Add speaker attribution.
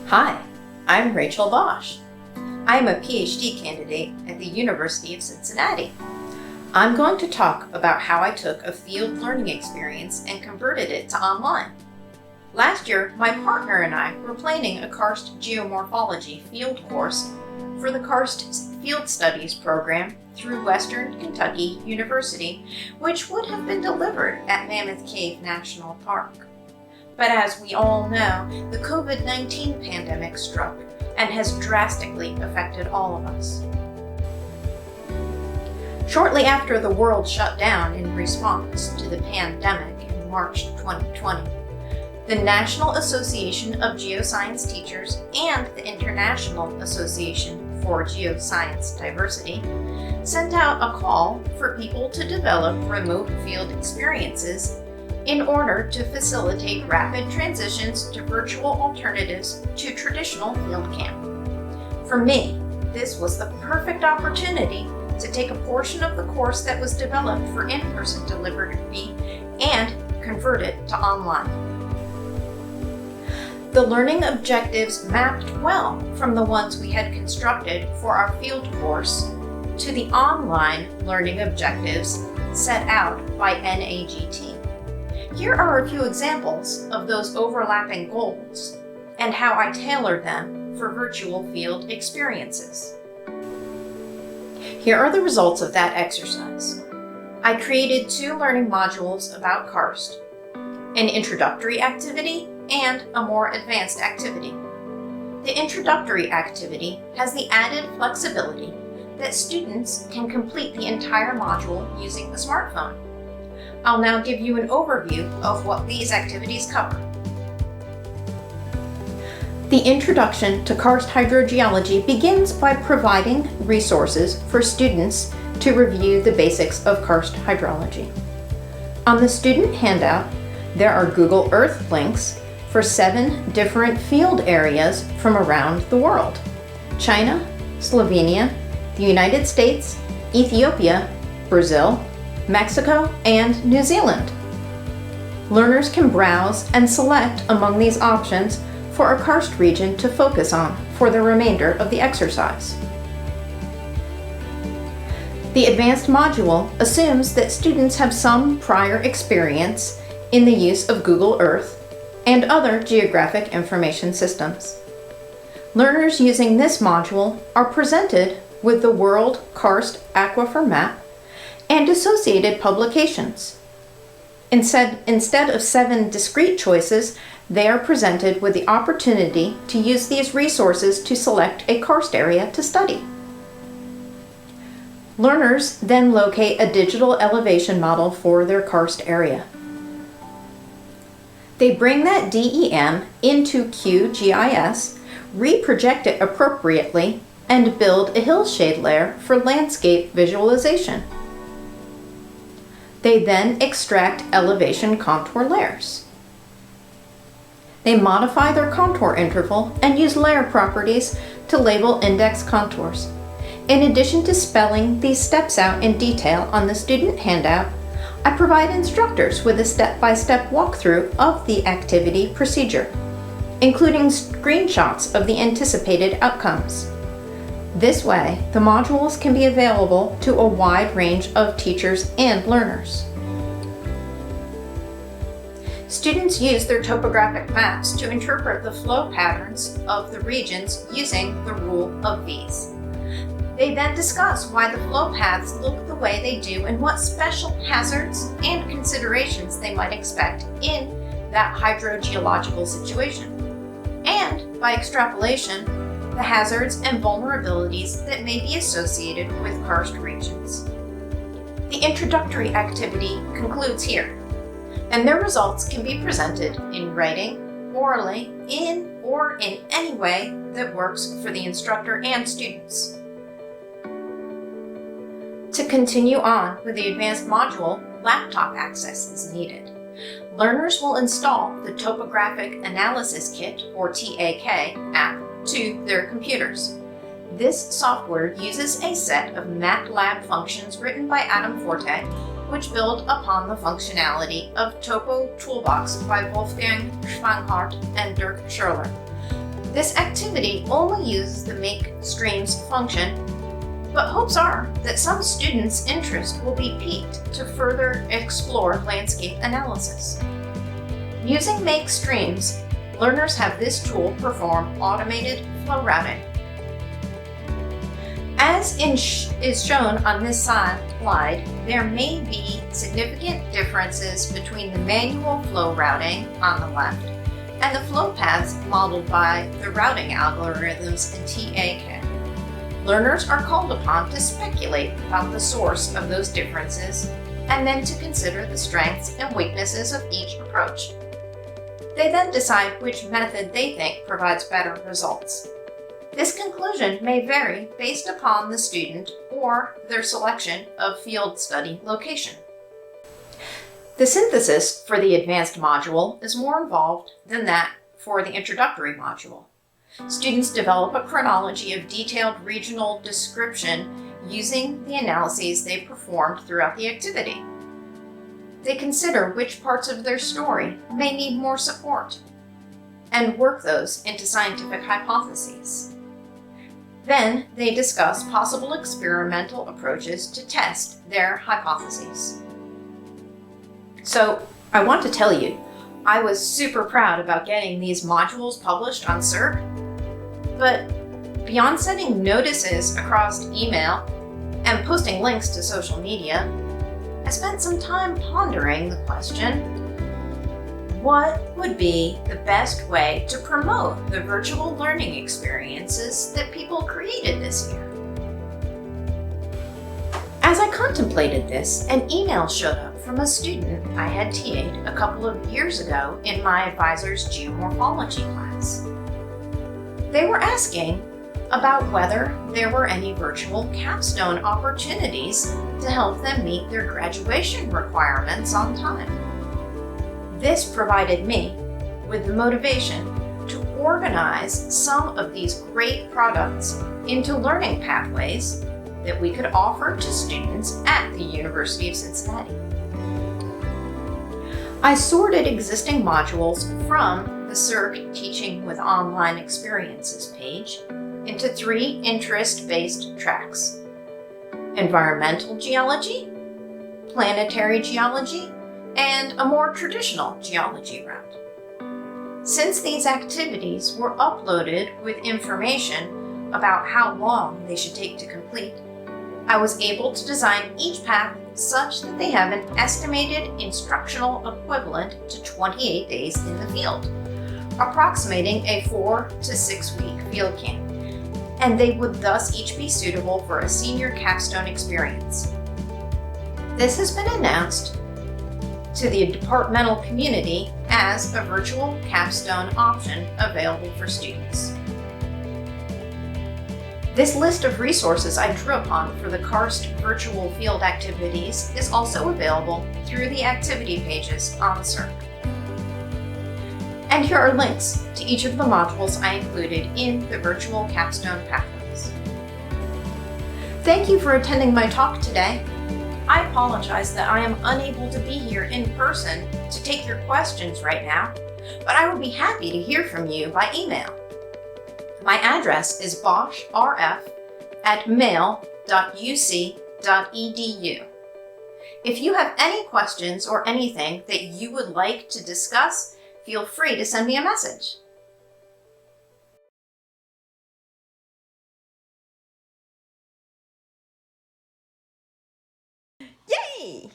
Speaker 1: Hi, I'm Rachel Bosch. I am a PhD candidate at the University of Cincinnati. I'm going to talk about how I took a field learning experience and converted it to online. Last year, my partner and I were planning a Karst Geomorphology field course for the Karst Field Studies program through Western Kentucky University, which would have been delivered at Mammoth Cave National Park. But as we all know, the COVID-19 pandemic struck and has drastically affected all of us. Shortly after the world shut down in response to the pandemic in March 2020, the National Association of Geoscience Teachers and the International Association for Geoscience Diversity sent out a call for people to develop remote field experiences in order to facilitate rapid transitions to virtual alternatives to traditional field camp. For me, this was the perfect opportunity to take a portion of the course that was developed for in-person delivery and convert it to online. The learning objectives mapped well from the ones we had constructed for our field course to the online learning objectives set out by NAGT. Here are a few examples of those overlapping goals and how I tailored them for virtual field experiences. Here are the results of that exercise. I created 2 learning modules about karst, an introductory activity and a more advanced activity. The introductory activity has the added flexibility that students can complete the entire module using the smartphone. I'll now give you an overview of what these activities cover. The introduction to Karst Hydrogeology begins by providing resources for students to review the basics of karst hydrology. On the student handout, there are Google Earth links for 7 different field areas from around the world: China, Slovenia, the United States, Ethiopia, Brazil, Mexico, and New Zealand. Learners can browse and select among these options for a karst region to focus on for the remainder of the exercise. The advanced module assumes that students have some prior experience in the use of Google Earth and other geographic information systems. Learners using this module are presented with the World Karst Aquifer Map and associated publications. Instead of 7 discrete choices, they are presented with the opportunity to use these resources to select a karst area to study. Learners then locate a digital elevation model for their karst area. They bring that DEM into QGIS, reproject it appropriately, and build a hillshade layer for landscape visualization. They then extract elevation contour layers. They modify their contour interval and use layer properties to label index contours. In addition to spelling these steps out in detail on the student handout, I provide instructors with a step-by-step walkthrough of the activity procedure, including screenshots of the anticipated outcomes. This way, the modules can be available to a wide range of teachers and learners. Students use their topographic maps to interpret the flow patterns of the regions using the rule of V's. They then discuss why the flow paths look the way they do and what special hazards and considerations they might expect in that hydrogeological situation. And, by extrapolation, the hazards and vulnerabilities that may be associated with karst regions. The introductory activity concludes here, and their results can be presented in writing, orally, or in any way that works for the instructor and students. To continue on with the advanced module, laptop access is needed. Learners will install the Topographic Analysis Kit, or TAK, app to their computers. This software uses a set of MATLAB functions written by Adam Forte, which build upon the functionality of Topo Toolbox by Wolfgang Schwanghart and Dirk Schurler. This activity only uses the make streams function, but hopes are that some students' interest will be piqued to further explore landscape analysis. Using make streams, learners have this tool perform automated flow routing. As is shown on this slide, there may be significant differences between the manual flow routing on the left and the flow paths modeled by the routing algorithms in TAK. Learners are called upon to speculate about the source of those differences and then to consider the strengths and weaknesses of each approach. They then decide which method they think provides better results. This conclusion may vary based upon the student or their selection of field study location. The synthesis for the advanced module is more involved than that for the introductory module. Students develop a chronology of detailed regional description using the analyses they performed throughout the activity. They consider which parts of their story may need more support and work those into scientific hypotheses. Then they discuss possible experimental approaches to test their hypotheses. So I want to tell you, I was super proud about getting these modules published on SERC, but beyond sending notices across email and posting links to social media, I spent some time pondering the question, what would be the best way to promote the virtual learning experiences that people created this year? As I contemplated this, an email showed up from a student I had TA'd a couple of years ago in my advisor's geomorphology class. They were asking about whether there were any virtual capstone opportunities to help them meet their graduation requirements on time. This provided me with the motivation to organize some of these great products into learning pathways that we could offer to students at the University of Cincinnati. I sorted existing modules from the SERC Teaching with Online Experiences page into 3 interest-based tracks: environmental geology, planetary geology, and a more traditional geology route. Since these activities were uploaded with information about how long they should take to complete, I was able to design each path such that they have an estimated instructional equivalent to 28 days in the field, approximating a 4 to 6 week field camp, and they would thus each be suitable for a senior capstone experience. This has been announced to the departmental community as a virtual capstone option available for students. This list of resources I drew upon for the Karst virtual field activities is also available through the activity pages on SERC. And here are links to each of the modules I included in the virtual capstone pathways. Thank you for attending my talk today. I apologize that I am unable to be here in person to take your questions right now, but I will be happy to hear from you by email. My address is boschrf@mail.uc.edu. If you have any questions or anything that you would like to discuss, feel free to send me a message.
Speaker 2: Yay!